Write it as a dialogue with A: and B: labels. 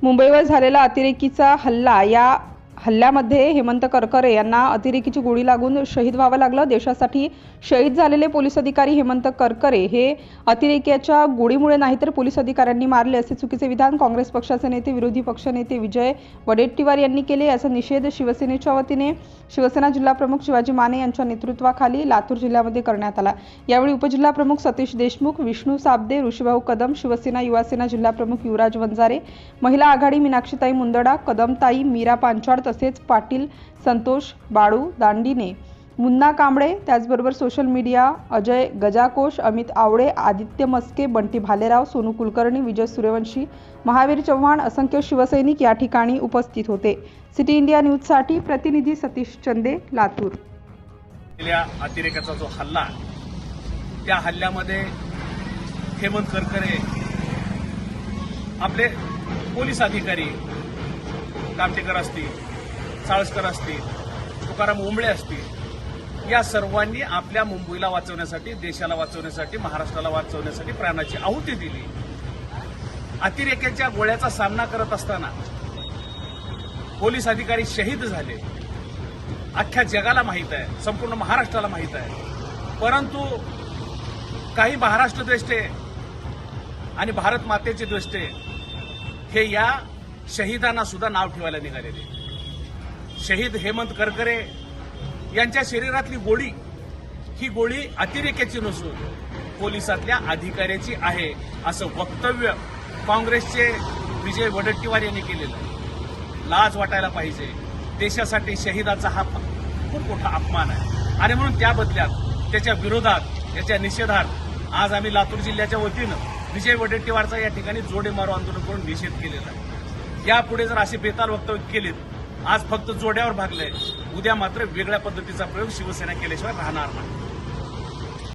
A: मुंबईवर झालेला अतिरेकीचा हल्ला, या हल्ल्यामध्ये हेमंत करकरे यांना अतिरेकीची गोळी लागून शहीद व्हावं लागलं। देशासाठी शहीद झालेले पोलीस अधिकारी हेमंत करकरे हे अतिरेक्याच्या गोळीमुळे नाही तर पोलीस अधिकाऱ्यांनी मारले असे चुकीचे विधान काँग्रेस पक्षाचे नेते विरोधी पक्षनेते विजय वडेट्टीवार यांनी केले। याचा निषेध शिवसेनेच्या वतीने शिवसेना जिल्हाप्रमुख शिवाजी माने यांच्या नेतृत्वाखाली लातूर जिल्ह्यामध्ये करण्यात आला। यावेळी उपजिल्हाप्रमुख सतीश देशमुख, विष्णू साबदे, ऋषीभाऊ कदम, शिवसेना युवासेना जिल्हाप्रमुख युवराज वंजारे, महिला आघाडी मीनाक्षीताई मुंदडा, कदमताई, मीरा पांचाळ तसेच पाटील संतोष बाळू दांडीने, मुन्ना कांबळे, त्याचबरोबर सोशल मीडिया अजय गजाकोश, अमित आवडे, आदित्य मस्के, बंटी भालेराव, सोनू कुलकर्णी, विजय सूर्यवंशी, महावीर चव्हाण, असंख्य शिवसैनिक या ठिकाणी उपस्थित होते। सिटी इंडिया न्यूजसाठी प्रतिनिधी सतीश चंदे, लातूर।
B: अतिरेकाचा जो हल्ला, त्या हल्ल्यामध्ये हेमंत करकरे आपले पोलीस अधिकारी कामटेकर असतील, साळसकर असतील, तुकाराम ओंबळे असतील, या सर्वांनी आपल्या मुंबईला वाचवण्यासाठी, देशाला वाचवण्यासाठी, महाराष्ट्राला वाचवण्यासाठी प्राणाची आहुती दिली। अतिरेक्याच्या गोळ्याचा सामना करत असताना पोलीस अधिकारी शहीद झाले, अख्ख्या जगाला माहीत आहे, संपूर्ण महाराष्ट्राला माहीत आहे। परंतु काही महाराष्ट्र द्वेष्टे आणि भारत मातेचे द्वेष्टे हे या शहीदांना सुद्धा नाव ठेवायला निघालेले। शहीद हेमंत करकरे यांच्या शरीरातली गोळी ही गोळी अतिरेक्याची नसून पोलिसातल्या अधिकाऱ्याची आहे, असं वक्तव्य काँग्रेसचे विजय वडेट्टीवार यांनी केलेलं। लाज वाटायला पाहिजे। देशासाठी शहीदाचा हा खूप मोठा अपमान आहे आणि म्हणून त्या बदल्यात त्याच्या विरोधात, त्याच्या निषेधात आज आम्ही लातूर जिल्ह्याच्या वतीनं विजय वडेट्टीवारचा या ठिकाणी जोडे मारो आंदोलन करून निषेध केलेला आहे। यापुढे जर असे बेताल वक्तव्य केलेत, आज फक्त जोड्यावर भागले, उद्या मात्र वेगळ्या पद्धतीचा प्रयोग शिवसेना केल्याशिवाय राहणार नाही।